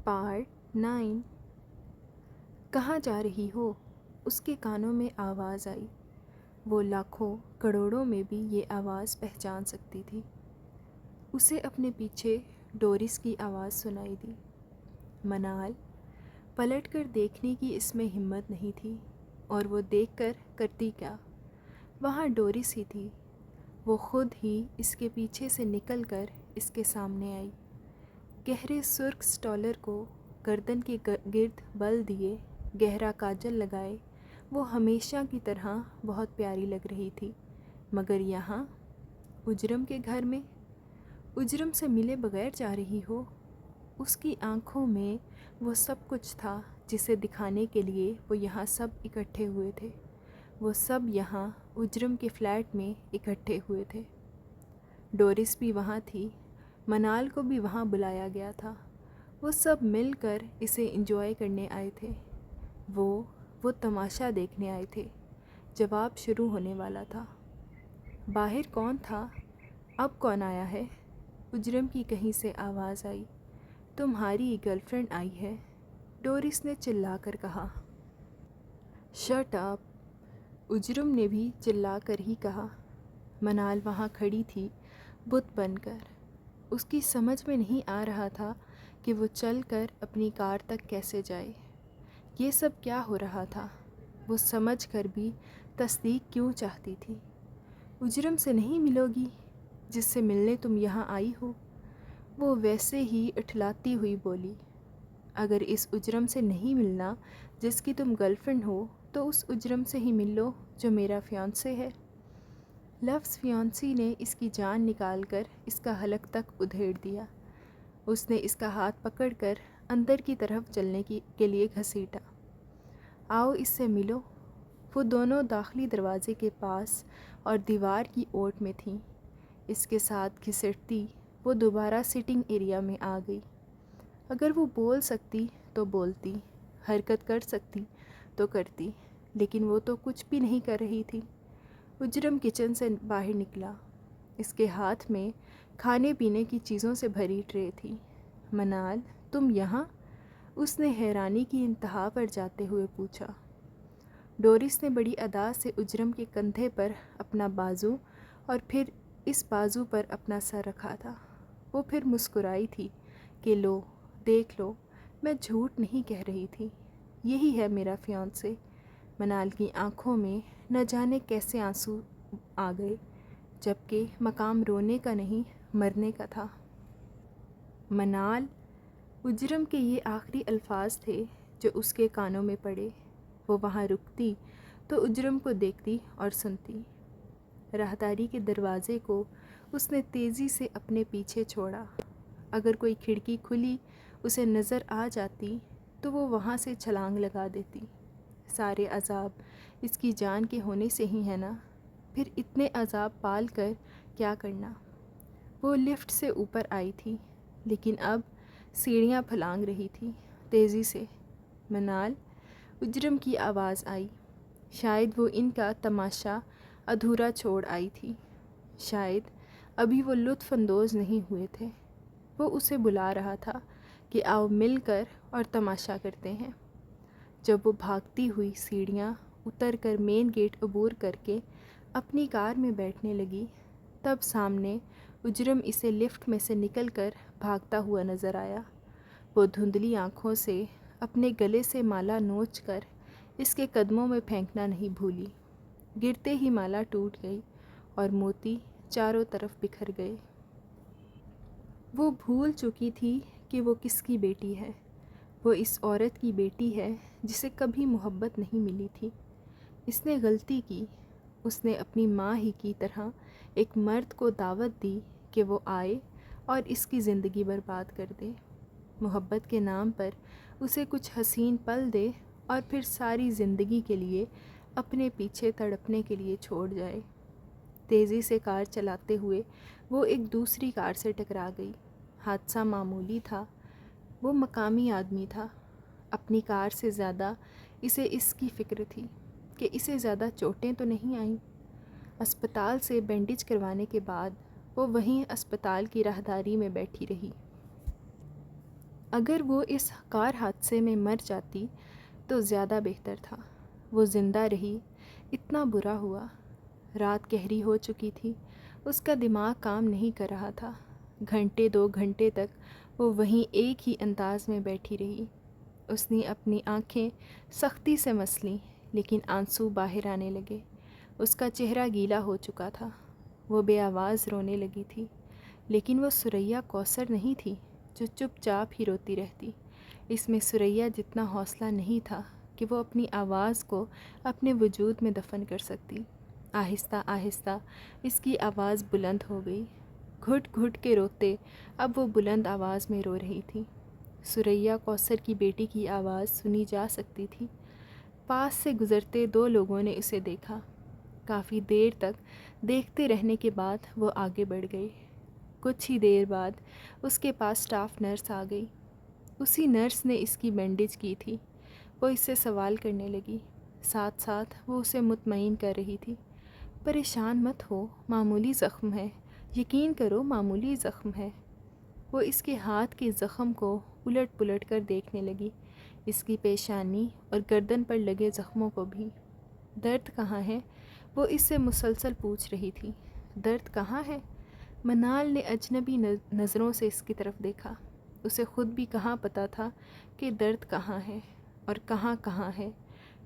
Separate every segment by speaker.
Speaker 1: Part 9۔ کہاں جا رہی ہو؟ اس کے کانوں میں آواز آئی۔ وہ لاکھوں کروڑوں میں بھی یہ آواز پہچان سکتی تھی۔ اسے اپنے پیچھے ڈورس کی آواز سنائی دی۔ منال پلٹ کر دیکھنے کی اس میں ہمت نہیں تھی، اور وہ دیکھ کر کرتی کیا؟ وہاں ڈورس ہی تھی۔ وہ خود ہی اس کے پیچھے سے نکل کر اس کے سامنے آئی۔ گہرے سرخ سٹالر کو گردن کے گرد بل دیے، گہرا کاجل لگائے، وہ ہمیشہ کی طرح بہت پیاری لگ رہی تھی، مگر یہاں اجرم کے گھر میں اجرم سے ملے بغیر جا رہی ہو؟ اس کی آنکھوں میں وہ سب کچھ تھا جسے دکھانے کے لیے وہ یہاں سب اکٹھے ہوئے تھے۔ وہ سب یہاں اجرم کے فلیٹ میں اکٹھے ہوئے تھے۔ ڈورس بھی وہاں تھی، منال کو بھی وہاں بلایا گیا تھا۔ وہ سب مل کر اسے انجوائے کرنے آئے تھے۔ وہ تماشا دیکھنے آئے تھے۔ جواب شروع ہونے والا تھا۔ باہر کون تھا؟ اب کون آیا ہے؟ اجرم کی کہیں سے آواز آئی۔ تمہاری گرل فرینڈ آئی ہے، ڈورس نے چلا کر کہا۔ شٹ اپ، اجرم نے بھی چلا کر ہی کہا۔ منال وہاں کھڑی تھی بت بن کر۔ اس کی سمجھ میں نہیں آ رہا تھا کہ وہ چل کر اپنی کار تک کیسے جائے۔ یہ سب کیا ہو رہا تھا؟ وہ سمجھ کر بھی تصدیق کیوں چاہتی تھی؟ اجرم سے نہیں ملو گی جس سے ملنے تم یہاں آئی ہو؟ وہ ویسے ہی اٹھلاتی ہوئی بولی۔ اگر اس اجرم سے نہیں ملنا جس کی تم گرل فرینڈ ہو، تو اس اجرم سے ہی مل لو جو میرا فیانسے ہے۔ لفظ فیانسی نے اس کی جان نکال کر اس کا حلق تک ادھیڑ دیا۔ اس نے اس کا ہاتھ پکڑ کر اندر کی طرف چلنے کے لیے گھسیٹا۔ آؤ اس سے ملو۔ وہ دونوں داخلی دروازے کے پاس اور دیوار کی اوٹ میں تھیں۔ اس کے ساتھ گھسیٹتی وہ دوبارہ سٹنگ ایریا میں آ گئی۔ اگر وہ بول سکتی تو بولتی، حرکت کر سکتی تو کرتی، لیکن وہ تو کچھ بھی نہیں کر رہی تھی۔ اجرم کچن سے باہر نکلا۔ اس کے ہاتھ میں کھانے پینے کی چیزوں سے بھری ٹرے تھی۔ منال، تم یہاں؟ اس نے حیرانی کی انتہا پر جاتے ہوئے پوچھا۔ ڈورس نے بڑی ادا سے اجرم کے کندھے پر اپنا بازو اور پھر اس بازو پر اپنا سر رکھا تھا۔ وہ پھر مسکرائی تھی کہ لو، دیکھ لو، میں جھوٹ نہیں کہہ رہی تھی، یہی ہے میرا فیانسے۔ منال کی آنکھوں میں نہ جانے کیسے آنسو آ گئے، جبکہ مقام رونے کا نہیں، مرنے کا تھا۔ منال، اجرم کے یہ آخری الفاظ تھے جو اس کے کانوں میں پڑے۔ وہ وہاں رکتی تو اجرم کو دیکھتی اور سنتی۔ راہداری کے دروازے کو اس نے تیزی سے اپنے پیچھے چھوڑا۔ اگر کوئی کھڑکی کھلی اسے نظر آ جاتی تو وہ وہاں سے چھلانگ لگا دیتی۔ سارے عذاب اس کی جان کے ہونے سے ہی ہے نا، پھر اتنے عذاب پال کر کیا کرنا؟ وہ لفٹ سے اوپر آئی تھی، لیکن اب سیڑھیاں پھلانگ رہی تھی تیزی سے۔ منال، اجرم کی آواز آئی۔ شاید وہ ان کا تماشا ادھورا چھوڑ آئی تھی، شاید ابھی وہ لطف اندوز نہیں ہوئے تھے۔ وہ اسے بلا رہا تھا کہ آؤ مل کر اور تماشا کرتے ہیں۔ جب وہ بھاگتی ہوئی سیڑھیاں اتر کر مین گیٹ عبور کر کے اپنی کار میں بیٹھنے لگی، تب سامنے اجرم اسے لفٹ میں سے نکل کر بھاگتا ہوا نظر آیا۔ وہ دھندلی آنکھوں سے اپنے گلے سے مالا نوچ کر اس کے قدموں میں پھینکنا نہیں بھولی۔ گرتے ہی مالا ٹوٹ گئی اور موتی چاروں طرف بکھر گئے۔ وہ بھول چکی تھی کہ وہ کس کی بیٹی ہے۔ وہ اس عورت کی بیٹی ہے جسے کبھی محبت نہیں ملی تھی۔ اس نے غلطی کی۔ اس نے اپنی ماں ہی کی طرح ایک مرد کو دعوت دی کہ وہ آئے اور اس کی زندگی برباد کر دے، محبت کے نام پر اسے کچھ حسین پل دے اور پھر ساری زندگی کے لیے اپنے پیچھے تڑپنے کے لیے چھوڑ جائے۔ تیزی سے کار چلاتے ہوئے وہ ایک دوسری کار سے ٹکرا گئی۔ حادثہ معمولی تھا، وہ مقامی آدمی تھا۔ اپنی کار سے زیادہ اسے اس کی فکر تھی کہ اسے زیادہ چوٹیں تو نہیں آئیں۔ اسپتال سے بینڈیج کروانے کے بعد وہ وہیں اسپتال کی راہداری میں بیٹھی رہی۔ اگر وہ اس کار حادثے میں مر جاتی تو زیادہ بہتر تھا۔ وہ زندہ رہی، اتنا برا ہوا۔ رات گہری ہو چکی تھی، اس کا دماغ کام نہیں کر رہا تھا۔ گھنٹے 2 گھنٹے تک وہ وہیں ایک ہی انداز میں بیٹھی رہی۔ اس نے اپنی آنکھیں سختی سے مس لیں، لیکن آنسو باہر آنے لگے۔ اس کا چہرہ گیلا ہو چکا تھا۔ وہ بے آواز رونے لگی تھی، لیکن وہ ثریا کوثر نہیں تھی جو چپ چاپ ہی روتی رہتی۔ اس میں ثریا جتنا حوصلہ نہیں تھا کہ وہ اپنی آواز کو اپنے وجود میں دفن کر سکتی۔ آہستہ آہستہ اس کی آواز بلند ہو گئی۔ گھٹ گھٹ کے روتے اب وہ بلند آواز میں رو رہی تھی۔ ثریا کوثر کی بیٹی کی آواز سنی جا سکتی تھی۔ پاس سے گزرتے 2 لوگوں نے اسے دیکھا۔ کافی دیر تک دیکھتے رہنے کے بعد وہ آگے بڑھ گئی۔ کچھ ہی دیر بعد اس کے پاس اسٹاف نرس آ گئی۔ اسی نرس نے اس کی بینڈیج کی تھی۔ وہ اس سے سوال کرنے لگی، ساتھ ساتھ وہ اسے مطمئن کر رہی تھی۔ پریشان مت ہو، معمولی زخم ہے، یقین کرو معمولی زخم ہے۔ وہ اس کے ہاتھ کے زخم کو الٹ پلٹ کر دیکھنے لگی، اس کی پیشانی اور گردن پر لگے زخموں کو بھی۔ درد کہاں ہے؟ وہ اس سے مسلسل پوچھ رہی تھی۔ درد کہاں ہے؟ منال نے اجنبی نظروں سے اس کی طرف دیکھا۔ اسے خود بھی کہاں پتہ تھا کہ درد کہاں ہے اور کہاں کہاں ہے۔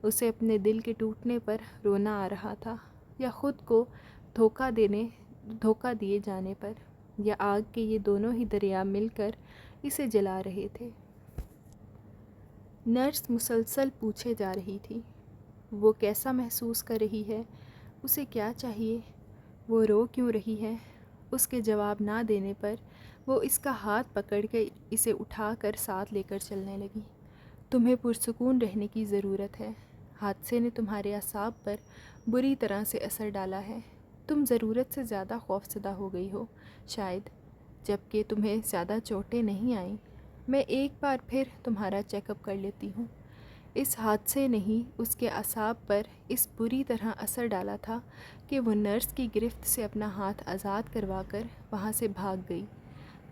Speaker 1: اسے اپنے دل کے ٹوٹنے پر رونا آ رہا تھا، یا خود کو دھوکہ دیے جانے پر، یا آگ کے یہ دونوں ہی دریا مل کر اسے جلا رہے تھے۔ نرس مسلسل پوچھے جا رہی تھی، وہ کیسا محسوس کر رہی ہے؟ اسے کیا چاہیے؟ وہ رو کیوں رہی ہے؟ اس کے جواب نہ دینے پر وہ اس کا ہاتھ پکڑ کے اسے اٹھا کر ساتھ لے کر چلنے لگی۔ تمہیں پرسکون رہنے کی ضرورت ہے۔ حادثے نے تمہارے اعصاب پر بری طرح سے اثر ڈالا ہے۔ تم ضرورت سے زیادہ خوفزدہ ہو گئی ہو شاید، جبکہ تمہیں زیادہ چوٹیں نہیں آئیں۔ میں ایک بار پھر تمہارا چیک اپ کر لیتی ہوں۔ اس حادثے نے ہی اس کے اعصاب پر اس بری طرح اثر ڈالا تھا کہ وہ نرس کی گرفت سے اپنا ہاتھ آزاد کروا کر وہاں سے بھاگ گئی۔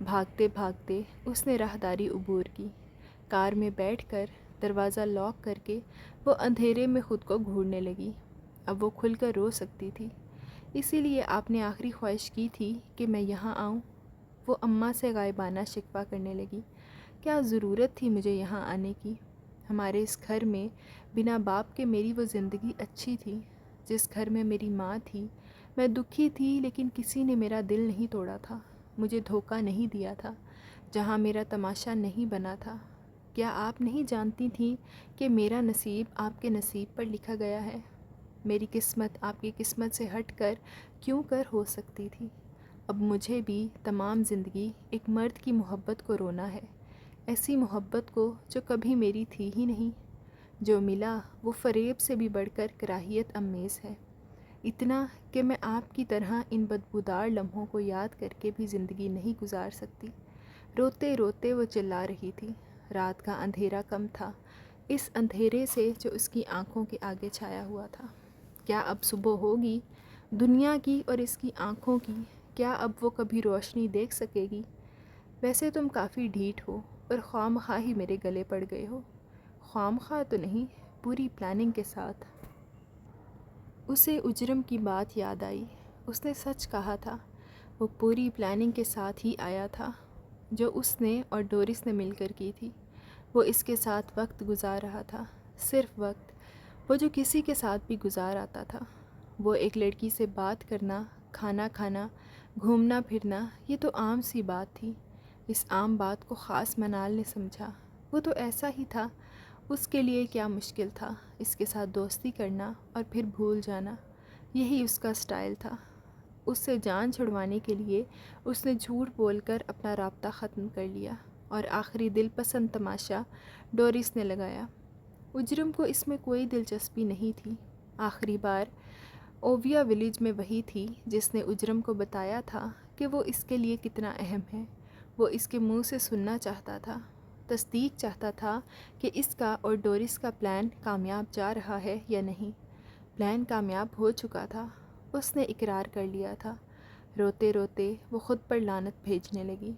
Speaker 1: بھاگتے بھاگتے اس نے راہداری عبور کی۔ کار میں بیٹھ کر دروازہ لاک کر کے وہ اندھیرے میں خود کو گھورنے لگی۔ اب وہ کھل کر رو سکتی تھی۔ اسی لیے آپ نے آخری خواہش کی تھی کہ میں یہاں آؤں؟ وہ اماں سے غائبانہ شکوہ کرنے لگی۔ کیا ضرورت تھی مجھے یہاں آنے کی؟ ہمارے اس گھر میں بنا باپ کے میری وہ زندگی اچھی تھی جس گھر میں میری ماں تھی۔ میں دکھی تھی، لیکن کسی نے میرا دل نہیں توڑا تھا، مجھے دھوکہ نہیں دیا تھا، جہاں میرا تماشا نہیں بنا تھا۔ کیا آپ نہیں جانتی تھیں کہ میرا نصیب آپ کے نصیب پر لکھا گیا ہے؟ میری قسمت آپ کی قسمت سے ہٹ کر کیوں کر ہو سکتی تھی؟ اب مجھے بھی تمام زندگی ایک مرد کی محبت کو رونا ہے، ایسی محبت کو جو کبھی میری تھی ہی نہیں۔ جو ملا وہ فریب سے بھی بڑھ کر کراہیت امیز ہے، اتنا کہ میں آپ کی طرح ان بدبودار لمحوں کو یاد کر کے بھی زندگی نہیں گزار سکتی۔ روتے روتے وہ چلا رہی تھی۔ رات کا اندھیرا کم تھا اس اندھیرے سے جو اس کی آنکھوں کے آگے چھایا ہوا تھا۔ کیا اب صبح ہوگی دنیا کی اور اس کی آنکھوں کی؟ کیا اب وہ کبھی روشنی دیکھ سکے گی؟ ویسے تم کافی ڈھیٹ ہو اور خواہ ہی میرے گلے پڑ گئے ہو۔ خواہ تو نہیں، پوری پلاننگ کے ساتھ۔ اسے اجرم کی بات یاد آئی۔ اس نے سچ کہا تھا، وہ پوری پلاننگ کے ساتھ ہی آیا تھا جو اس نے اور ڈورس نے مل کر کی تھی۔ وہ اس کے ساتھ وقت گزار رہا تھا، صرف وقت، وہ جو کسی کے ساتھ بھی گزار آتا تھا۔ وہ ایک لڑکی سے بات کرنا، کھانا کھانا، گھومنا پھرنا، یہ تو عام سی بات تھی۔ اس عام بات کو خاص منال نے سمجھا۔ وہ تو ایسا ہی تھا، اس کے لیے کیا مشکل تھا اس کے ساتھ دوستی کرنا اور پھر بھول جانا، یہی اس کا سٹائل تھا۔ اس سے جان چھڑوانے کے لیے اس نے جھوٹ بول کر اپنا رابطہ ختم کر لیا، اور آخری دل پسند تماشا ڈورس نے لگایا۔ اجرم کو اس میں کوئی دلچسپی نہیں تھی۔ آخری بار اوویا ولیج میں وہی تھی جس نے اجرم کو بتایا تھا کہ وہ اس کے لیے کتنا اہم ہے۔ وہ اس کے منہ سے سننا چاہتا تھا، تصدیق چاہتا تھا کہ اس کا اور ڈورس کا پلان کامیاب جا رہا ہے یا نہیں۔ پلان کامیاب ہو چکا تھا، اس نے اقرار کر لیا تھا۔ روتے روتے وہ خود پر لعنت بھیجنے لگی۔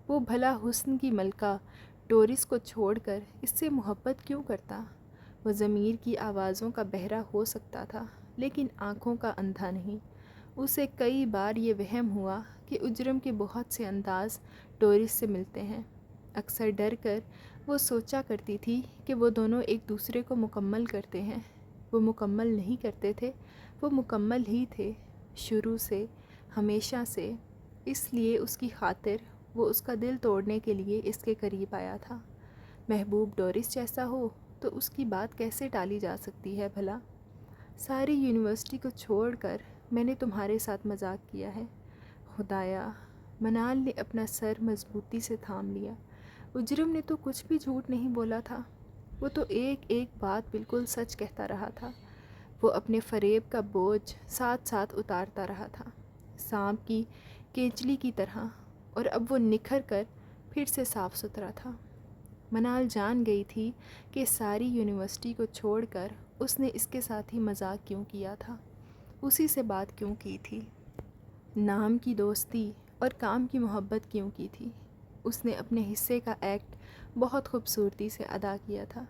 Speaker 1: وہ بھلا حسن کی ملکہ ڈورس کو چھوڑ کر اس سے محبت کیوں کرتا؟ وہ ضمیر کی آوازوں کا بہرا ہو سکتا تھا لیکن آنکھوں کا اندھا نہیں۔ اسے کئی بار یہ وہم ہوا کہ اجرم کے بہت سے انداز ڈورس سے ملتے ہیں۔ اکثر ڈر کر وہ سوچا کرتی تھی کہ وہ دونوں ایک دوسرے کو مکمل کرتے ہیں۔ وہ مکمل نہیں کرتے تھے، وہ مکمل ہی تھے، شروع سے، ہمیشہ سے۔ اس لیے اس کی خاطر وہ اس کا دل توڑنے کے لیے اس کے قریب آیا تھا۔ محبوب ڈورس جیسا ہو تو اس کی بات کیسے ٹالی جا سکتی ہے بھلا؟ ساری یونیورسٹی کو چھوڑ کر میں نے تمہارے ساتھ مذاق کیا ہے۔ خدایا! منال نے اپنا سر مضبوطی سے تھام لیا۔ اجرم نے تو کچھ بھی جھوٹ نہیں بولا تھا، وہ تو ایک ایک بات بالکل سچ کہتا رہا تھا۔ وہ اپنے فریب کا بوجھ ساتھ ساتھ اتارتا رہا تھا، سانپ کی کینچلی کی طرح، اور اب وہ نکھر کر پھر سے صاف ستھرا تھا۔ منال جان گئی تھی کہ ساری یونیورسٹی کو چھوڑ کر اس نے اس کے ساتھ ہی مذاق کیوں کیا تھا، اسی سے بات کیوں کی تھی، نام کی دوستی اور کام کی محبت کیوں کی تھی۔ اس نے اپنے حصے کا ایکٹ بہت خوبصورتی سے ادا کیا تھا۔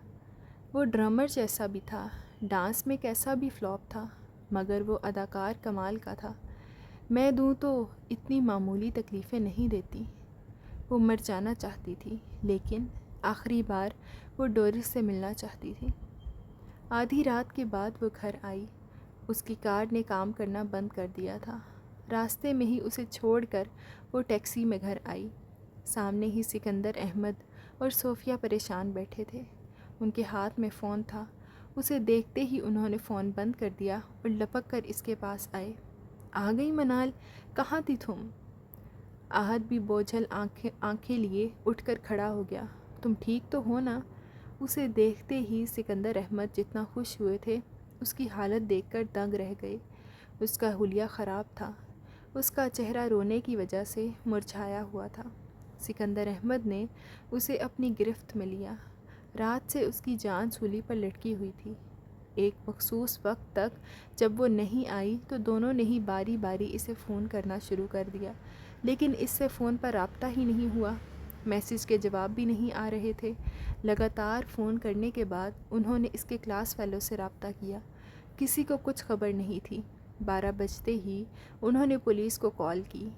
Speaker 1: وہ ڈرامر جیسا بھی تھا، ڈانس میں کیسا بھی فلاپ تھا، مگر وہ اداکار کمال کا تھا۔ میں دوں تو اتنی معمولی تکلیفیں نہیں دیتی۔ وہ مر جانا چاہتی تھی، لیکن آخری بار وہ ڈورس سے ملنا چاہتی تھی۔ آدھی رات کے بعد وہ گھر آئی۔ اس کی کار نے کام کرنا بند کر دیا تھا۔ راستے میں ہی اسے چھوڑ کر وہ ٹیکسی میں گھر آئی۔ سامنے ہی سکندر احمد اور صوفیہ پریشان بیٹھے تھے۔ ان کے ہاتھ میں فون تھا۔ اسے دیکھتے ہی انہوں نے فون بند کر دیا اور لپک کر اس کے پاس آئے۔ آ گئی منال، کہاں تھی تم؟ آہد بھی بوجھل آنکھیں لیے اٹھ کر کھڑا ہو گیا۔ تم ٹھیک تو ہو نا؟ اسے دیکھتے ہی سکندر احمد جتنا خوش ہوئے تھے، اس کی حالت دیکھ کر دنگ رہ گئے۔ اس کا حلیہ خراب تھا، اس کا چہرہ رونے کی وجہ سے مرجھایا ہوا تھا۔ سکندر احمد نے اسے اپنی گرفت میں لیا۔ رات سے اس کی جان سولی پر لٹکی ہوئی تھی۔ ایک مخصوص وقت تک جب وہ نہیں آئی تو دونوں نے ہی باری باری اسے فون کرنا شروع کر دیا، لیکن اس سے فون پر رابطہ ہی نہیں ہوا۔ میسج کے جواب بھی نہیں آ رہے تھے۔ لگاتار فون کرنے کے بعد انہوں نے اس کے کلاس فیلو سے رابطہ کیا، کسی کو کچھ خبر نہیں تھی۔ 12 بجتے ہی انہوں نے پولیس کو کال کی۔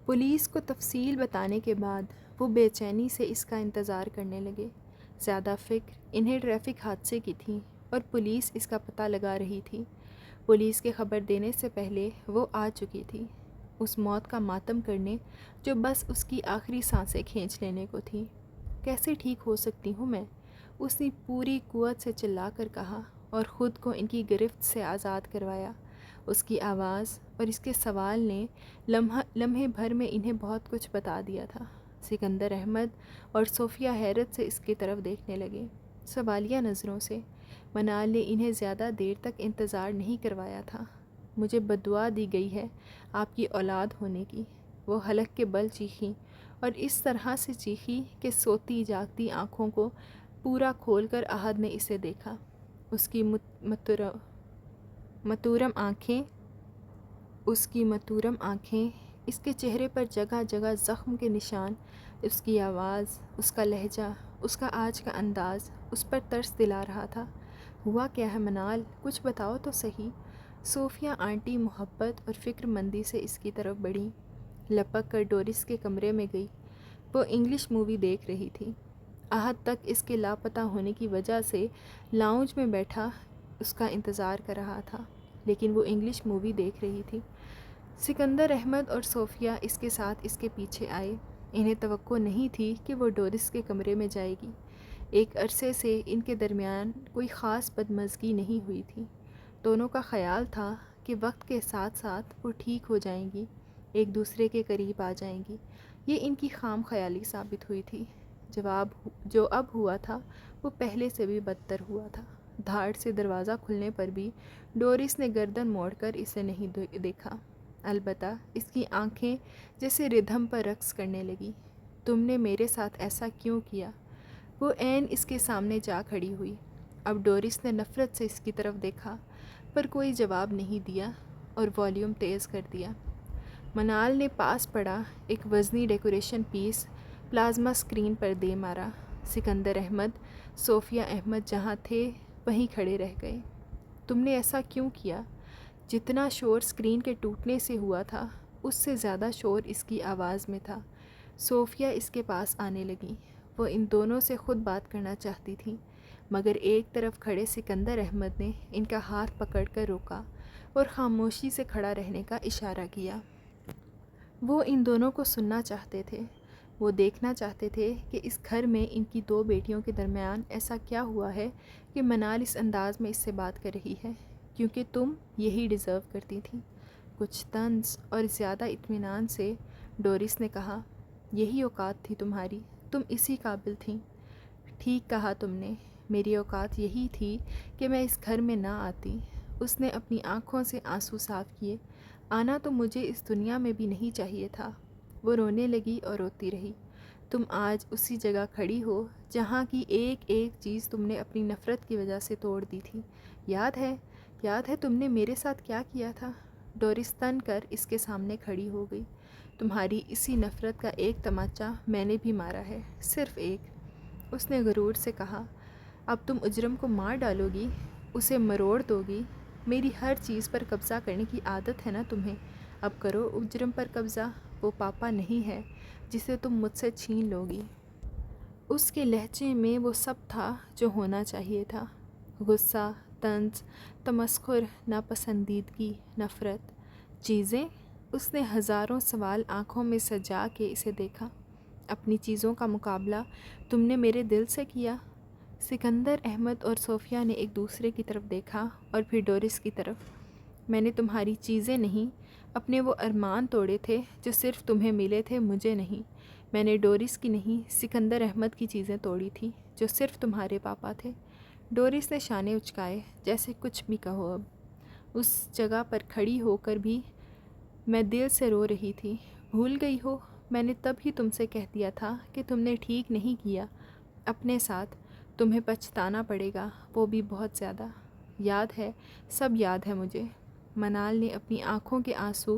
Speaker 1: پولیس کو تفصیل بتانے کے بعد وہ بے چینی سے اس کا انتظار کرنے لگے۔ زیادہ فکر انہیں ٹریفک حادثے کی تھی اور پولیس اس کا پتہ لگا رہی تھی۔ پولیس کے خبر دینے سے پہلے وہ آ چکی تھی، اس موت کا ماتم کرنے جو بس اس کی آخری سانسیں کھینچ لینے کو تھی۔ کیسے ٹھیک ہو سکتی ہوں میں؟ اس نے پوری قوت سے چلا کر کہا اور خود کو ان کی گرفت سے آزاد کروایا۔ اس کی آواز اور اس کے سوال نے لمحے بھر میں انہیں بہت کچھ بتا دیا تھا۔ سکندر احمد اور صوفیہ حیرت سے اس کی طرف دیکھنے لگے، سوالیہ نظروں سے۔ منال نے انہیں زیادہ دیر تک انتظار نہیں کروایا تھا۔ مجھے بددعا دی گئی ہے آپ کی اولاد ہونے کی، وہ حلق کے بل چیخیں، اور اس طرح سے چیخی کہ سوتی جاگتی آنکھوں کو پورا کھول کر احد نے اسے دیکھا۔ اس کی متورم آنکھیں، اس کے چہرے پر جگہ جگہ زخم کے نشان، اس کی آواز، اس کا لہجہ، اس کا آج کا انداز اس پر ترس دلا رہا تھا۔ ہوا کیا ہے منال؟ کچھ بتاؤ تو صحیح۔ صوفیہ آنٹی محبت اور فکر مندی سے اس کی طرف بڑھی، لپک کر ڈورس کے کمرے میں گئی۔ وہ انگلش مووی دیکھ رہی تھی۔ احد تک اس کے لاپتہ ہونے کی وجہ سے لاؤنج میں بیٹھا اس کا انتظار کر رہا تھا، لیکن وہ انگلش مووی دیکھ رہی تھی۔ سکندر احمد اور صوفیہ اس کے ساتھ اس کے پیچھے آئے۔ انہیں توقع نہیں تھی کہ وہ ڈورس کے کمرے میں جائے گی۔ ایک عرصے سے ان کے درمیان کوئی خاص بدمزگی نہیں ہوئی تھی۔ دونوں کا خیال تھا کہ وقت کے ساتھ ساتھ وہ ٹھیک ہو جائیں گی، ایک دوسرے کے قریب آ جائیں گی۔ یہ ان کی خام خیالی ثابت ہوئی تھی۔ جو اب ہوا تھا وہ پہلے سے بھی بدتر ہوا تھا۔ دھاڑ سے دروازہ کھلنے پر بھی ڈورس نے گردن موڑ کر اسے نہیں دیکھا، البتہ اس کی آنکھیں جیسے ردھم پر رقص کرنے لگی۔ تم نے میرے ساتھ ایسا کیوں کیا؟ وہ عین اس کے سامنے جا کھڑی ہوئی۔ اب ڈورس نے نفرت سے اس کی طرف دیکھا، پر کوئی جواب نہیں دیا اور والیوم تیز کر دیا۔ منال نے پاس پڑا ایک وزنی ڈیکوریشن پیس پلازما اسکرین پر دے مارا۔ سکندر احمد، صوفیہ احمد جہاں تھے وہیں کھڑے رہ گئے۔ تم نے ایسا کیوں کیا؟ جتنا شور اسکرین کے ٹوٹنے سے ہوا تھا اس سے زیادہ شور اس کی آواز میں تھا۔ صوفیہ اس کے پاس آنے لگی۔ وہ ان دونوں سے خود بات کرنا چاہتی تھی، مگر ایک طرف کھڑے سکندر احمد نے ان کا ہاتھ پکڑ کر روکا اور خاموشی سے کھڑا رہنے کا اشارہ کیا۔ وہ ان دونوں کو سننا چاہتے تھے۔ وہ دیکھنا چاہتے تھے کہ اس گھر میں ان کی دو بیٹیوں کے درمیان ایسا کیا ہوا ہے کہ منال اس انداز میں اس سے بات کر رہی ہے، کیونکہ تم یہی ڈیزرو کرتی تھی۔ کچھ طنز اور زیادہ اطمینان سے ڈورس نے کہا، یہی اوقات تھی تمہاری، تم اسی قابل تھیں۔ ٹھیک کہا تم نے، میری اوقات یہی تھی کہ میں اس گھر میں نہ آتی۔ اس نے اپنی آنکھوں سے آنسو صاف کیے۔ آنا تو مجھے اس دنیا میں بھی نہیں چاہیے تھا۔ وہ رونے لگی اور روتی رہی۔ تم آج اسی جگہ کھڑی ہو جہاں کی ایک ایک چیز تم نے اپنی نفرت کی وجہ سے توڑ دی تھی۔ یاد ہے تم نے میرے ساتھ کیا کیا تھا؟ ڈورس تن کر اس کے سامنے کھڑی ہو گئی۔ تمہاری اسی نفرت کا ایک تماچا میں نے بھی مارا ہے، صرف ایک۔ اس نے غرور سے کہا، اب تم اجرم کو مار ڈالو گی، اسے مروڑ دو گی۔ میری ہر چیز پر قبضہ کرنے کی عادت ہے نا تمہیں، اب کرو اجرم پر قبضہ۔ وہ پاپا نہیں ہے جسے تم مجھ سے چھین لو گی۔ اس کے لہجے میں وہ سب تھا جو ہونا چاہیے تھا، غصہ، طنز، تمسخر، ناپسندیدگی، نفرت۔ چیزیں؟ اس نے ہزاروں سوال آنکھوں میں سجا کے اسے دیکھا۔ اپنی چیزوں کا مقابلہ تم نے میرے دل سے کیا؟ سکندر احمد اور صوفیہ نے ایک دوسرے کی طرف دیکھا اور پھر ڈورس کی طرف۔ میں نے تمہاری چیزیں نہیں، اپنے وہ ارمان توڑے تھے جو صرف تمہیں ملے تھے، مجھے نہیں۔ میں نے ڈورس کی نہیں، سکندر احمد کی چیزیں توڑی تھی جو صرف تمہارے پاپا تھے۔ ڈورس نے شانے اچکائے، جیسے کچھ بھی کہو اب۔ اس جگہ پر کھڑی ہو کر بھی میں دل سے رو رہی تھی۔ بھول گئی ہو؟ میں نے تب ہی تم سے کہہ دیا تھا کہ تم نے ٹھیک نہیں کیا اپنے ساتھ، تمہیں پچھتانا پڑے گا، وہ بھی بہت زیادہ۔ یاد ہے، سب یاد ہے مجھے۔ منال نے اپنی آنکھوں کے آنسو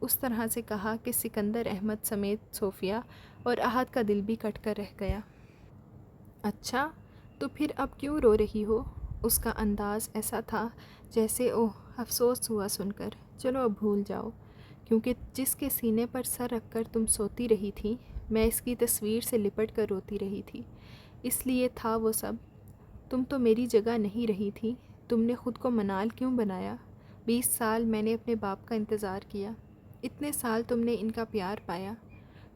Speaker 1: اس طرح سے کہا کہ سکندر احمد سمیت صوفیہ اور احد کا دل بھی کٹ کر رہ گیا۔ اچھا، تو پھر اب کیوں رو رہی ہو؟ اس کا انداز ایسا تھا جیسے اوہ افسوس ہوا سن کر، چلو اب بھول جاؤ، کیونکہ جس کے سینے پر سر رکھ کر تم سوتی رہی تھی، میں اس کی تصویر سے لپٹ کر روتی رہی تھی، اس لیے تھا وہ سب۔ تم تو میری جگہ نہیں رہی تھی، تم نے خود کو منال کیوں بنایا؟ 20 سال میں نے اپنے باپ کا انتظار کیا، اتنے سال تم نے ان کا پیار پایا،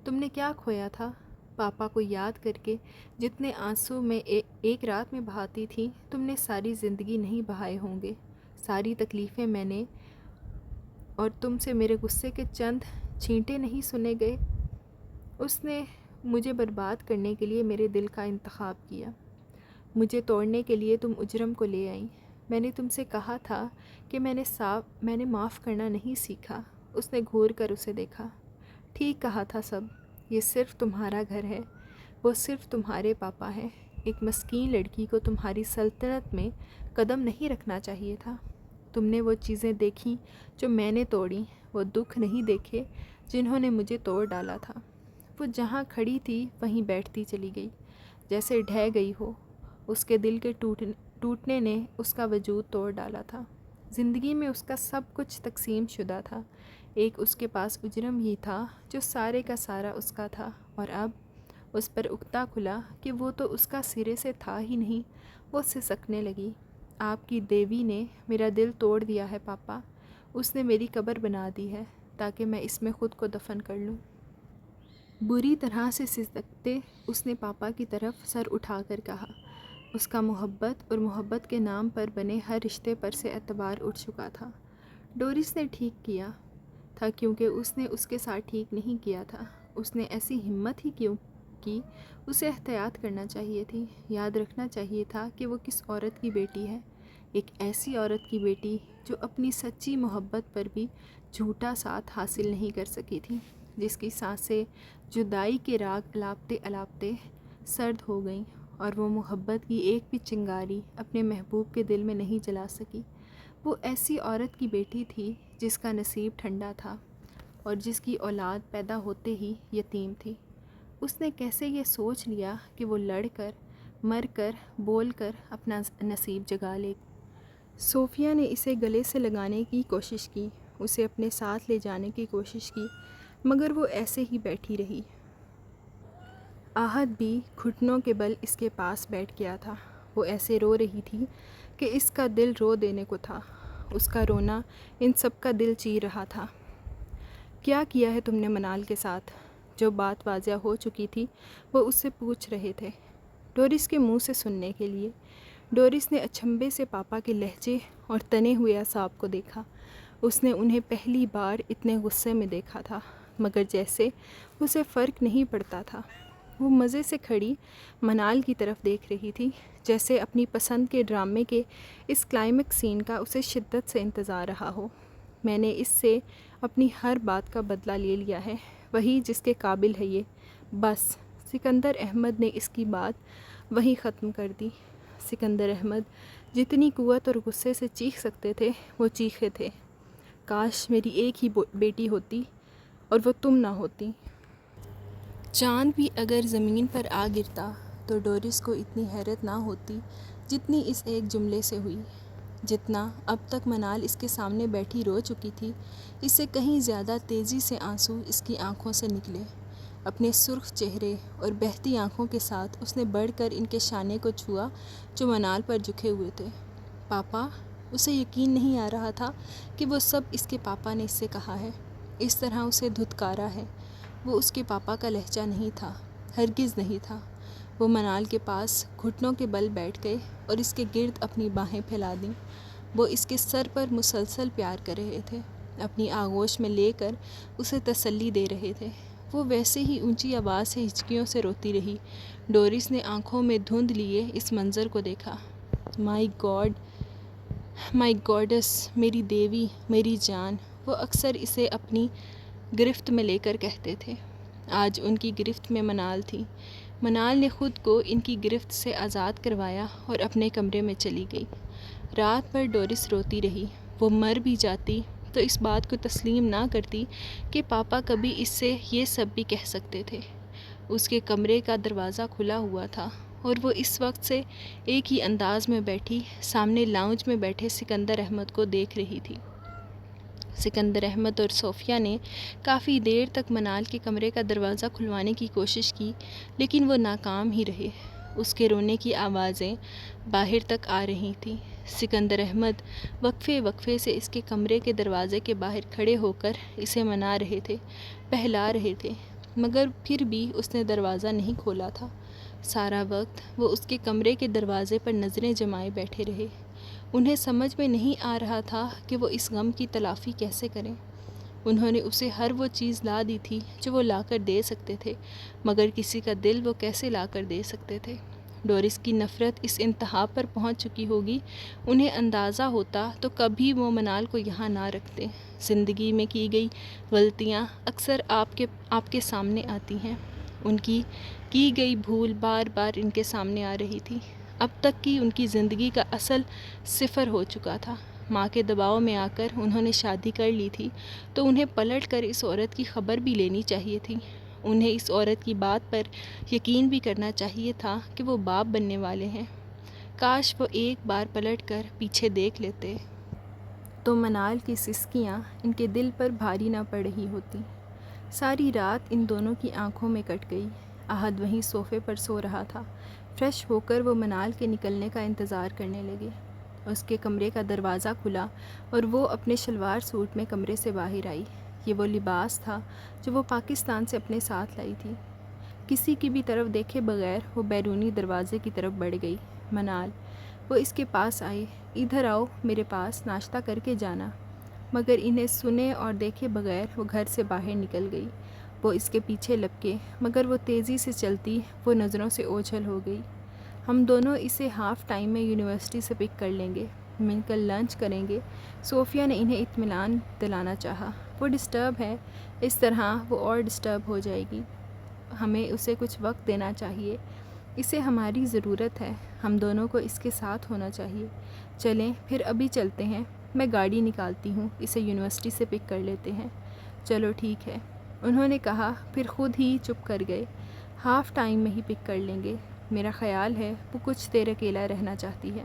Speaker 1: تم نے کیا کھویا تھا؟ پاپا کو یاد کر کے جتنے آنسو میں ایک رات میں بہاتی تھی، تم نے ساری زندگی نہیں بہائے ہوں گے۔ ساری تکلیفیں میں نے اور تم سے میرے غصے کے چند چھینٹے نہیں سنے گئے۔ اس نے مجھے برباد کرنے کے لیے میرے دل کا انتخاب کیا، مجھے توڑنے کے لیے تم اجرم کو لے آئیں۔ میں نے تم سے کہا تھا کہ میں نے معاف کرنا نہیں سیکھا۔ اس نے گھور کر اسے دیکھا۔ ٹھیک کہا تھا سب، یہ صرف تمہارا گھر ہے، وہ صرف تمہارے پاپا ہیں۔ ایک مسکین لڑکی کو تمہاری سلطنت میں قدم نہیں رکھنا چاہیے تھا۔ تم نے وہ چیزیں دیکھیں جو میں نے توڑیں، وہ دکھ نہیں دیکھے جنہوں نے مجھے توڑ ڈالا تھا۔ وہ جہاں کھڑی تھی وہیں بیٹھتی چلی گئی، جیسے ڈھہ گئی ہو۔ اس کے دل کے ٹوٹنے نے اس کا وجود توڑ ڈالا تھا۔ زندگی میں اس کا سب کچھ تقسیم شدہ تھا، ایک اس کے پاس اجرم ہی تھا جو سارے کا سارا اس کا تھا، اور اب اس پر اکتا کھلا کہ وہ تو اس کا سرے سے تھا ہی نہیں۔ وہ سسکنے لگی۔ آپ کی دیوی نے میرا دل توڑ دیا ہے پاپا، اس نے میری قبر بنا دی ہے تاکہ میں اس میں خود کو دفن کر لوں۔ بری طرح سے سسکتے اس نے پاپا کی طرف سر اٹھا کر کہا۔ اس کا محبت اور محبت کے نام پر بنے ہر رشتے پر سے اعتبار اٹھ چکا تھا۔ ڈورس نے ٹھیک کیا تھا کیونکہ اس نے اس کے ساتھ ٹھیک نہیں کیا تھا۔ اس نے ایسی ہمت ہی کیوں کی؟ اسے احتیاط کرنا چاہیے تھی، یاد رکھنا چاہیے تھا کہ وہ کس عورت کی بیٹی ہے، ایک ایسی عورت کی بیٹی جو اپنی سچی محبت پر بھی جھوٹا ساتھ حاصل نہیں کر سکی تھی، جس کی سانسیں جدائی کے راگ الاپتے الاپتے سرد ہو گئیں، اور وہ محبت کی ایک بھی چنگاری اپنے محبوب کے دل میں نہیں جلا سکی۔ وہ ایسی عورت کی بیٹی تھی جس کا نصیب ٹھنڈا تھا اور جس کی اولاد پیدا ہوتے ہی یتیم تھی۔ اس نے کیسے یہ سوچ لیا کہ وہ لڑ کر مر کر بول کر اپنا نصیب جگا لے؟ صوفیہ نے اسے گلے سے لگانے کی کوشش کی، اسے اپنے ساتھ لے جانے کی کوشش کی، مگر وہ ایسے ہی بیٹھی رہی۔ آہت بھی گھٹنوں کے بل اس کے پاس بیٹھ گیا تھا۔ وہ ایسے رو رہی تھی کہ اس کا دل رو دینے کو تھا۔ اس کا رونا ان سب کا دل چیر رہا تھا۔ کیا کیا ہے تم نے منال کے ساتھ؟ جو بات واضح ہو چکی تھی وہ اس سے پوچھ رہے تھے، ڈورس کے منہ سے سننے کے لیے۔ ڈورس نے اچنبھے سے پاپا کے لہجے اور تنے ہوئے اعصاب کو دیکھا۔ اس نے انہیں پہلی بار اتنے غصے میں دیکھا تھا، مگر جیسے اسے فرق نہیں پڑتا تھا۔ وہ مزے سے کھڑی منال کی طرف دیکھ رہی تھی، جیسے اپنی پسند کے ڈرامے کے اس کلائمیکس سین کا اسے شدت سے انتظار رہا ہو۔ میں نے اس سے اپنی ہر بات کا بدلہ لے لیا ہے، وہی جس کے قابل ہے یہ۔ بس سکندر احمد نے اس کی بات وہیں ختم کر دی۔ سکندر احمد جتنی قوت اور غصے سے چیخ سکتے تھے وہ چیخے تھے۔ کاش میری ایک ہی بیٹی ہوتی اور وہ تم نہ ہوتی۔ چاند بھی اگر زمین پر آ گرتا تو ڈورس کو اتنی حیرت نہ ہوتی جتنی اس ایک جملے سے ہوئی۔ جتنا اب تک منال اس کے سامنے بیٹھی رو چکی تھی، اس سے کہیں زیادہ تیزی سے آنسو اس کی آنکھوں سے نکلے۔ اپنے سرخ چہرے اور بہتی آنکھوں کے ساتھ اس نے بڑھ کر ان کے شانے کو چھوا جو منال پر جھکے ہوئے تھے۔ پاپا! اسے یقین نہیں آ رہا تھا کہ وہ سب اس کے پاپا نے اس سے کہا ہے، اس طرح اسے دھتکارا ہے۔ وہ اس کے پاپا کا لہجہ نہیں تھا، ہرگز نہیں تھا۔ وہ منال کے پاس گھٹنوں کے بل بیٹھ گئے اور اس کے گرد اپنی باہیں پھیلا دیں۔ وہ اس کے سر پر مسلسل پیار کر رہے تھے، اپنی آغوش میں لے کر اسے تسلی دے رہے تھے۔ وہ ویسے ہی اونچی آواز سے ہچکیوں سے روتی رہی۔ ڈورس نے آنکھوں میں دھند لیے اس منظر کو دیکھا۔ مائی گاڈ، مائی گاڈس، میری دیوی، میری جان، وہ اکثر اسے اپنی گرفت میں لے کر کہتے تھے۔ آج ان کی گرفت میں منال تھی۔ منال نے خود کو ان کی گرفت سے آزاد کروایا اور اپنے کمرے میں چلی گئی۔ رات بھر ڈورس روتی رہی۔ وہ مر بھی جاتی تو اس بات کو تسلیم نہ کرتی کہ پاپا کبھی اس سے یہ سب بھی کہہ سکتے تھے۔ اس کے کمرے کا دروازہ کھلا ہوا تھا اور وہ اس وقت سے ایک ہی انداز میں بیٹھی سامنے لاؤنج میں بیٹھے سکندر احمد کو دیکھ رہی تھی۔ سکندر احمد اور صوفیہ نے کافی دیر تک منال کے کمرے کا دروازہ کھلوانے کی کوشش کی، لیکن وہ ناکام ہی رہے۔ اس کے رونے کی آوازیں باہر تک آ رہی تھیں۔ سکندر احمد وقفے وقفے سے اس کے کمرے کے دروازے کے باہر کھڑے ہو کر اسے منا رہے تھے، بہلا رہے تھے، مگر پھر بھی اس نے دروازہ نہیں کھولا تھا۔ سارا وقت وہ اس کے کمرے کے دروازے پر نظریں جمائے بیٹھے رہے۔ انہیں سمجھ میں نہیں آ رہا تھا کہ وہ اس غم کی تلافی کیسے کریں۔ انہوں نے اسے ہر وہ چیز لا دی تھی جو وہ لا کر دے سکتے تھے، مگر کسی کا دل وہ کیسے لا کر دے سکتے تھے؟ ڈورس کی نفرت اس انتہا پر پہنچ چکی ہوگی، انہیں اندازہ ہوتا تو کبھی وہ منال کو یہاں نہ رکھتے۔ زندگی میں کی گئی غلطیاں اکثر آپ کے سامنے آتی ہیں۔ ان کی گئی بھول بار بار ان کے سامنے آ رہی تھی۔ اب تک کی ان کی زندگی کا اصل صفر ہو چکا تھا۔ ماں کے دباؤ میں آ کر انہوں نے شادی کر لی تھی تو انہیں پلٹ کر اس عورت کی خبر بھی لینی چاہیے تھی۔ انہیں اس عورت کی بات پر یقین بھی کرنا چاہیے تھا کہ وہ باپ بننے والے ہیں۔ کاش وہ ایک بار پلٹ کر پیچھے دیکھ لیتے تو منال کی سسکیاں ان کے دل پر بھاری نہ پڑ رہی ہوتی۔ ساری رات ان دونوں کی آنکھوں میں کٹ گئی۔ احد وہیں صوفے پر سو رہا تھا۔ فریش ہو کر وہ منال کے نکلنے کا انتظار کرنے لگے۔ اس کے کمرے کا دروازہ کھلا اور وہ اپنے شلوار سوٹ میں کمرے سے باہر آئی۔ یہ وہ لباس تھا جو وہ پاکستان سے اپنے ساتھ لائی تھی۔ کسی کی بھی طرف دیکھے بغیر وہ بیرونی دروازے کی طرف بڑھ گئی۔ منال! وہ اس کے پاس آئے۔ ادھر آؤ، میرے پاس ناشتہ کر کے جانا۔ مگر انہیں سنے اور دیکھے بغیر وہ گھر سے باہر نکل گئی۔ وہ اس کے پیچھے لپکے، مگر وہ تیزی سے چلتی وہ نظروں سے اوجھل ہو گئی۔ ہم دونوں اسے ہاف ٹائم میں یونیورسٹی سے پک کر لیں گے، مل کر لنچ کریں گے۔ صوفیہ نے انہیں اطمینان دلانا چاہا۔ وہ ڈسٹرب ہے، اس طرح وہ اور ڈسٹرب ہو جائے گی۔ ہمیں اسے کچھ وقت دینا چاہیے، اسے ہماری ضرورت ہے۔ ہم دونوں کو اس کے ساتھ ہونا چاہیے۔ چلیں پھر ابھی چلتے ہیں، میں گاڑی نکالتی ہوں، اسے یونیورسٹی سے پک کر لیتے ہیں۔ چلو ٹھیک ہے، انہوں نے کہا، پھر خود ہی چپ کر گئے۔ ہاف ٹائم میں ہی پک کر لیں گے. میرا خیال ہے وہ کچھ دیر اکیلا رہنا چاہتی ہے.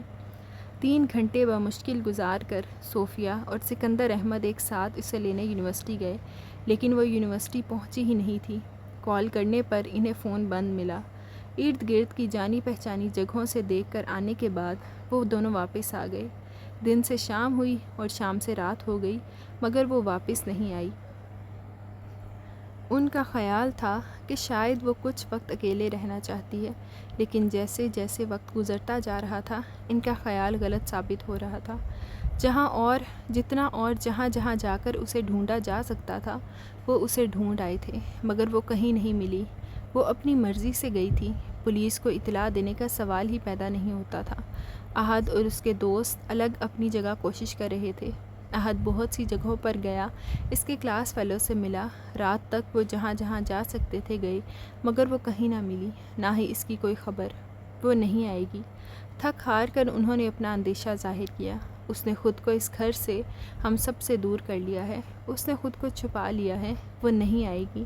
Speaker 1: 3 گھنٹے بمشکل گزار کر صوفیہ اور سکندر احمد ایک ساتھ اسے لینے یونیورسٹی گئے، لیکن وہ یونیورسٹی پہنچی ہی نہیں تھی. کال کرنے پر انہیں فون بند ملا. ارد گرد کی جانی پہچانی جگہوں سے دیکھ کر آنے کے بعد وہ دونوں واپس آ گئے. دن سے شام ہوئی اور شام سے رات ہو گئی، مگر وہ واپس نہیں آئی. ان کا خیال تھا کہ شاید وہ کچھ وقت اکیلے رہنا چاہتی ہے، لیکن جیسے جیسے وقت گزرتا جا رہا تھا ان کا خیال غلط ثابت ہو رہا تھا. جتنا اور جہاں جہاں جا کر اسے ڈھونڈا جا سکتا تھا وہ اسے ڈھونڈ آئے تھے، مگر وہ کہیں نہیں ملی. وہ اپنی مرضی سے گئی تھی. پولیس کو اطلاع دینے کا سوال ہی پیدا نہیں ہوتا تھا. احد اور اس کے دوست الگ اپنی جگہ کوشش کر رہے تھے. احد بہت سی جگہوں پر گیا، اس کے کلاس فیلو سے ملا. رات تک وہ جہاں جہاں جا سکتے تھے گئے، مگر وہ کہیں نہ ملی، نہ ہی اس کی کوئی خبر. وہ نہیں آئے گی. تھک ہار کر انہوں نے اپنا اندیشہ ظاہر کیا. اس نے خود کو اس گھر سے، ہم سب سے دور کر لیا ہے. اس نے خود کو چھپا لیا ہے. وہ نہیں آئے گی.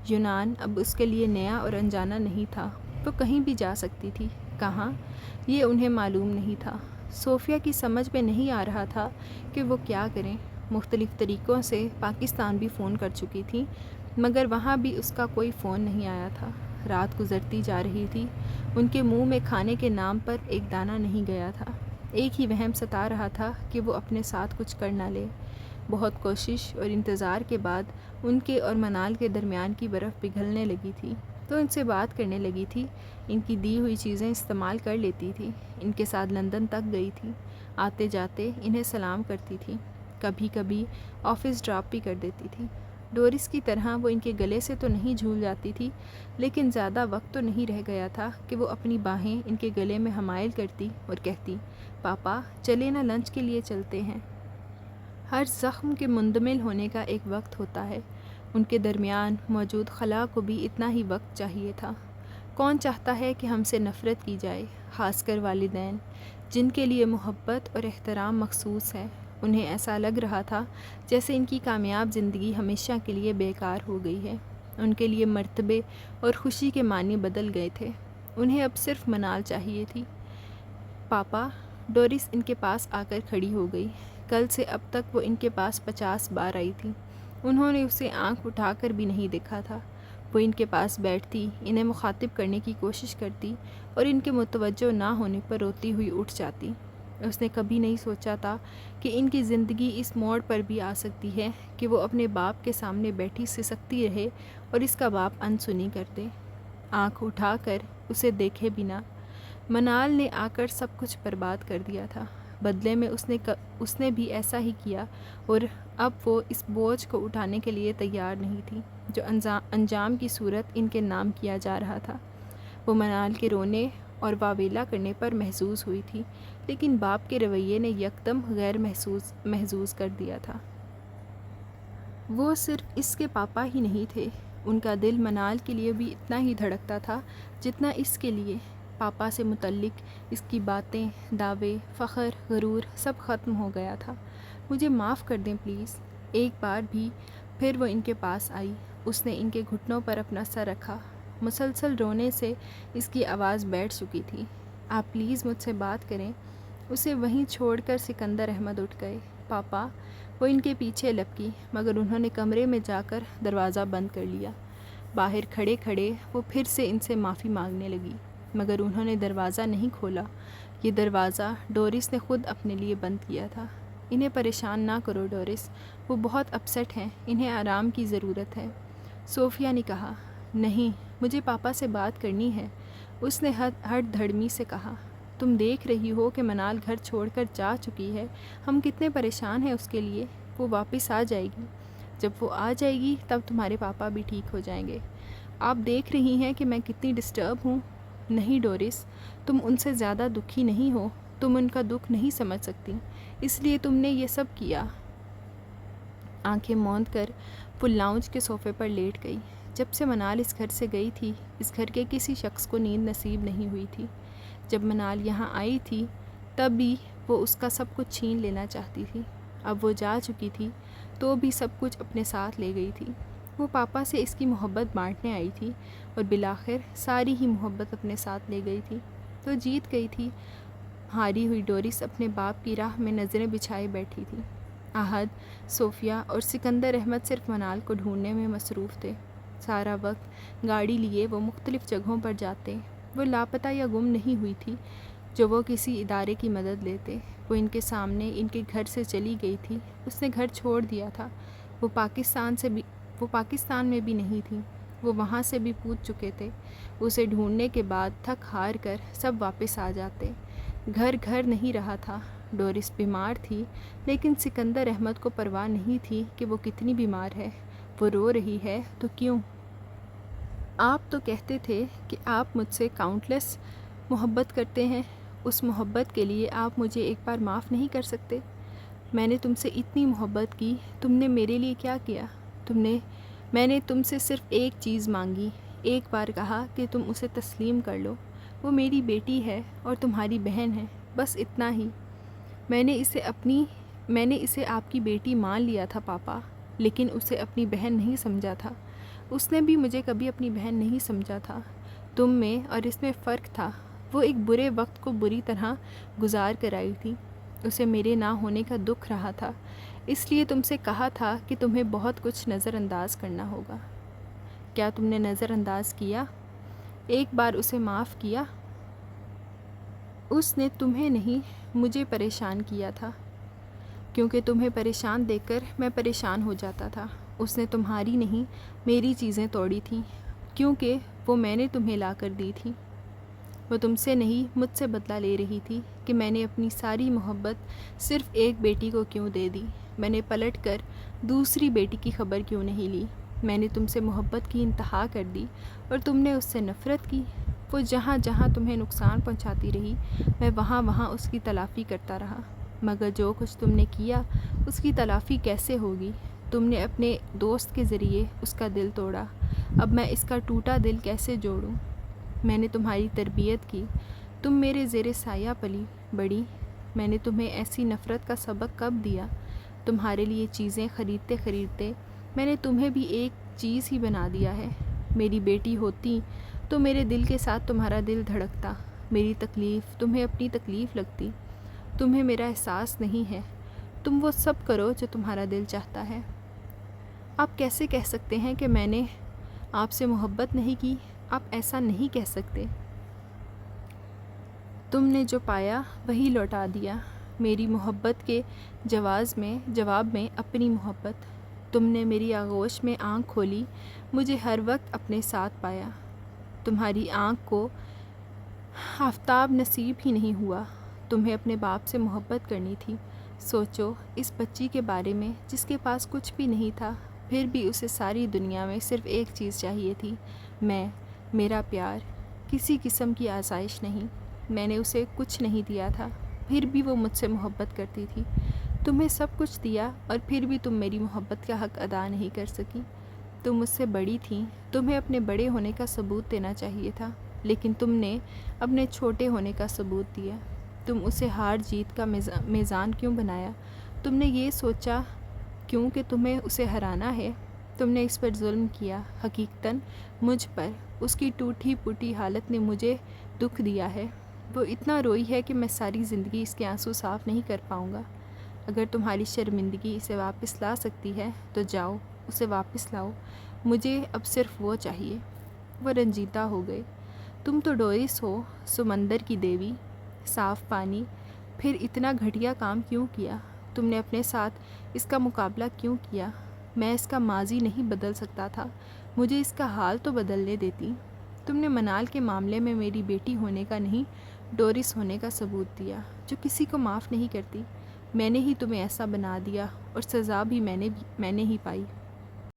Speaker 1: یونان اب اس کے لیے نیا اور انجانا نہیں تھا. وہ کہیں بھی جا سکتی تھی. کہاں؟ یہ انہیں معلوم نہیں تھا. صوفیہ کی سمجھ میں نہیں آ رہا تھا کہ وہ کیا کریں. مختلف طریقوں سے پاکستان بھی فون کر چکی تھی، مگر وہاں بھی اس کا کوئی فون نہیں آیا تھا. رات گزرتی جا رہی تھی. ان کے منہ میں کھانے کے نام پر ایک دانہ نہیں گیا تھا. ایک ہی وہم ستا رہا تھا کہ وہ اپنے ساتھ کچھ کر نہ لے. بہت کوشش اور انتظار کے بعد ان کے اور منال کے درمیان کی برف پگھلنے لگی تھی، تو ان سے بات کرنے لگی تھی. ان کی دی ہوئی چیزیں استعمال کر لیتی تھی. ان کے ساتھ لندن تک گئی تھی. آتے جاتے انہیں سلام کرتی تھی. کبھی کبھی آفس ڈراپ بھی کر دیتی تھی. ڈورس کی طرح وہ ان کے گلے سے تو نہیں جھول جاتی تھی، لیکن زیادہ وقت تو نہیں رہ گیا تھا کہ وہ اپنی باہیں ان کے گلے میں حمائل کرتی اور کہتی، پاپا چلے نا، لنچ کے لیے چلتے ہیں. ہر زخم کے مندمل ہونے کا ایک وقت ہوتا ہے. ان کے درمیان موجود خلا کو بھی اتنا ہی وقت چاہیے تھا. کون چاہتا ہے کہ ہم سے نفرت کی جائے، خاص کر والدین جن کے لیے محبت اور احترام مخصوص ہے. انہیں ایسا لگ رہا تھا جیسے ان کی کامیاب زندگی ہمیشہ کے لیے بیکار ہو گئی ہے. ان کے لیے مرتبے اور خوشی کے معنی بدل گئے تھے. انہیں اب صرف منال چاہیے تھی. پاپا، ڈورس ان کے پاس آ کر کھڑی ہو گئی. کل سے اب تک وہ ان کے پاس 50 بار آئی تھی. انہوں نے اسے آنکھ اٹھا کر بھی نہیں دیکھا تھا. وہ ان کے پاس بیٹھتی، انہیں مخاطب کرنے کی کوشش کرتی اور ان کے متوجہ نہ ہونے پر روتی ہوئی اٹھ جاتی. اس نے کبھی نہیں سوچا تھا کہ ان کی زندگی اس موڑ پر بھی آ سکتی ہے کہ وہ اپنے باپ کے سامنے بیٹھی سسکتی رہے اور اس کا باپ انسنی کر دے، آنکھ اٹھا کر اسے دیکھے بنا. منال نے آ کر سب کچھ برباد کر دیا تھا. بدلے میں اس نے بھی ایسا ہی کیا، اور اب وہ اس بوجھ کو اٹھانے کے لیے تیار نہیں تھی جو انجام کی صورت ان کے نام کیا جا رہا تھا. وہ منال کے رونے اور واویلا کرنے پر محظوظ ہوئی تھی، لیکن باپ کے رویے نے یکدم غیر محظوظ کر دیا تھا. وہ صرف اس کے پاپا ہی نہیں تھے. ان کا دل منال کے لیے بھی اتنا ہی دھڑکتا تھا جتنا اس کے لیے. پاپا سے متعلق اس کی باتیں، دعوے، فخر، غرور سب ختم ہو گیا تھا. مجھے معاف کر دیں پلیز. ایک بار بھی پھر وہ ان کے پاس آئی. اس نے ان کے گھٹنوں پر اپنا سر رکھا. مسلسل رونے سے اس کی آواز بیٹھ چکی تھی. آپ پلیز مجھ سے بات کریں. اسے وہیں چھوڑ کر سکندر احمد اٹھ گئے. پاپا. وہ ان کے پیچھے لپکی، مگر انہوں نے کمرے میں جا کر دروازہ بند کر لیا. باہر کھڑے کھڑے وہ پھر سے ان سے معافی مانگنے لگی، مگر انہوں نے دروازہ نہیں کھولا. یہ دروازہ ڈورس نے خود اپنے لیے بند کیا تھا. انہیں پریشان نہ کرو ڈورس، وہ بہت اپسیٹ ہیں، انہیں آرام کی ضرورت ہے. صوفیہ نے کہا. نہیں، مجھے پاپا سے بات کرنی ہے. اس نے ہٹ دھڑمی سے کہا. تم دیکھ رہی ہو کہ منال گھر چھوڑ کر جا چکی ہے. ہم کتنے پریشان ہیں اس کے لیے. وہ واپس آ جائے گی. جب وہ آ جائے گی تب تمہارے پاپا بھی ٹھیک ہو جائیں گے. آپ دیکھ رہی ہیں کہ میں کتنی ڈسٹرب ہوں. نہیں ڈورس، تم ان سے زیادہ دکھی نہیں ہو. تم ان کا دکھ نہیں سمجھ سکتی، اس لیے تم نے یہ سب کیا. آنکھیں موند کر وہ لاؤنج کے صوفے پر لیٹ گئی. جب سے منال اس گھر سے گئی تھی، اس گھر کے کسی شخص کو نیند نصیب نہیں ہوئی تھی. جب منال یہاں آئی تھی تب بھی وہ اس کا سب کچھ چھین لینا چاہتی تھی. اب وہ جا چکی تھی تو بھی سب کچھ اپنے ساتھ لے گئی تھی. وہ پاپا سے اس کی محبت بانٹنے آئی تھی اور بالآخر ساری ہی محبت اپنے ساتھ لے گئی تھی تو جیت گئی تھی۔ ہاری ہوئی ڈورس اپنے باپ کی راہ میں نظریں بچھائے بیٹھی تھی۔ احد، صوفیہ اور سکندر احمد صرف منال کو ڈھونڈنے میں مصروف تھے۔ سارا وقت گاڑی لیے وہ مختلف جگہوں پر جاتے۔ وہ لاپتہ یا گم نہیں ہوئی تھی جو وہ کسی ادارے کی مدد لیتے۔ وہ ان کے سامنے ان کے گھر سے چلی گئی تھی۔ اس نے گھر چھوڑ دیا تھا۔ وہ پاکستان میں بھی نہیں تھی۔ وہ وہاں سے بھی پوچھ چکے تھے۔ اسے ڈھونڈنے کے بعد تھک ہار کر سب واپس آ جاتے۔ گھر گھر نہیں رہا تھا۔ ڈورس بیمار تھی لیکن سکندر احمد کو پرواہ نہیں تھی کہ وہ کتنی بیمار ہے۔ وہ رو رہی ہے تو کیوں؟ آپ تو کہتے تھے کہ آپ مجھ سے کاؤنٹلیس محبت کرتے ہیں۔ اس محبت کے لیے آپ مجھے ایک بار معاف نہیں کر سکتے؟ میں نے تم سے اتنی محبت کی، تم نے میرے لیے کیا کیا؟ میں نے تم سے صرف ایک چیز مانگی، ایک بار کہا کہ تم اسے تسلیم کر لو۔ وہ میری بیٹی ہے اور تمہاری بہن ہے، بس اتنا ہی۔ میں نے اسے آپ کی بیٹی مان لیا تھا پاپا، لیکن اسے اپنی بہن نہیں سمجھا تھا۔ اس نے بھی مجھے کبھی اپنی بہن نہیں سمجھا تھا۔ تم میں اور اس میں فرق تھا۔ وہ ایک برے وقت کو بری طرح گزار کر آئی تھی۔ اسے میرے نہ ہونے کا دکھ رہا تھا، اس لیے تم سے کہا تھا کہ تمہیں بہت کچھ نظر انداز کرنا ہوگا۔ کیا تم نے نظر انداز کیا؟ ایک بار اسے معاف کیا؟ اس نے تمہیں نہیں مجھے پریشان کیا تھا، کیونکہ تمہیں پریشان دیکھ کر میں پریشان ہو جاتا تھا۔ اس نے تمہاری نہیں میری چیزیں توڑی تھیں، کیونکہ وہ میں نے تمہیں لا کر دی تھی۔ وہ تم سے نہیں مجھ سے بدلہ لے رہی تھی کہ میں نے اپنی ساری محبت صرف ایک بیٹی کو کیوں دے دی۔ میں نے پلٹ کر دوسری بیٹی کی خبر کیوں نہیں لی۔ میں نے تم سے محبت کی انتہا کر دی اور تم نے اس سے نفرت کی۔ وہ جہاں جہاں تمہیں نقصان پہنچاتی رہی، میں وہاں وہاں اس کی تلافی کرتا رہا، مگر جو کچھ تم نے کیا اس کی تلافی کیسے ہوگی؟ تم نے اپنے دوست کے ذریعے اس کا دل توڑا، اب میں اس کا ٹوٹا دل کیسے جوڑوں؟ میں نے تمہاری تربیت کی، تم میرے زیر سایہ پلی بڑی، میں نے تمہیں ایسی نفرت کا سبق کب دیا؟ تمہارے لیے چیزیں خریدتے خریدتے میں نے تمہیں بھی ایک چیز ہی بنا دیا ہے۔ میری بیٹی ہوتی تو میرے دل کے ساتھ تمہارا دل دھڑکتا، میری تکلیف تمہیں اپنی تکلیف لگتی۔ تمہیں میرا احساس نہیں ہے، تم وہ سب کرو جو تمہارا دل چاہتا ہے۔ آپ کیسے کہہ سکتے ہیں کہ میں نے آپ سے محبت نہیں کی؟ آپ ایسا نہیں کہہ سکتے۔ تم نے جو پایا وہی لوٹا دیا، میری محبت کے جواب میں اپنی محبت۔ تم نے میری آغوش میں آنکھ کھولی، مجھے ہر وقت اپنے ساتھ پایا۔ تمہاری آنکھ کو آفتاب نصیب ہی نہیں ہوا۔ تمہیں اپنے باپ سے محبت کرنی تھی۔ سوچو اس بچی کے بارے میں جس کے پاس کچھ بھی نہیں تھا، پھر بھی اسے ساری دنیا میں صرف ایک چیز چاہیے تھی، میرا پیار، کسی قسم کی آسائش نہیں۔ میں نے اسے کچھ نہیں دیا تھا، پھر بھی وہ مجھ سے محبت کرتی تھی۔ تمہیں سب کچھ دیا اور پھر بھی تم میری محبت کا حق ادا نہیں کر سکی۔ تم مجھ سے بڑی تھیں، تمہیں اپنے بڑے ہونے کا ثبوت دینا چاہیے تھا، لیکن تم نے اپنے چھوٹے ہونے کا ثبوت دیا۔ تم اسے ہار جیت کا میزان کیوں بنایا؟ تم نے یہ سوچا کیوں کہ تمہیں اسے ہرانا ہے؟ تم نے اس پر ظلم کیا، حقیقتاً مجھ پر۔ اس کی ٹوٹی پھوٹی حالت نے مجھے دکھ دیا ہے۔ وہ اتنا روئی ہے کہ میں ساری زندگی اس کے آنسو صاف نہیں کر پاؤں گا۔ اگر تمہاری شرمندگی اسے واپس لا سکتی ہے تو جاؤ، اسے واپس لاؤ، مجھے اب صرف وہ چاہیے۔ وہ رنجیدہ ہو گئے۔ تم تو ڈورس ہو، سمندر کی دیوی، صاف پانی، پھر اتنا گھٹیا کام کیوں کیا؟ تم نے اپنے ساتھ اس کا مقابلہ کیوں کیا؟ میں اس کا ماضی نہیں بدل سکتا تھا، مجھے اس کا حال تو بدلنے دیتی۔ تم نے منال کے معاملے میں میری بیٹی ہونے کا نہیں، ڈورس ہونے کا ثبوت دیا، جو کسی کو معاف نہیں کرتی۔ میں نے ہی تمہیں ایسا بنا دیا اور سزا بھی میں نے ہی پائی۔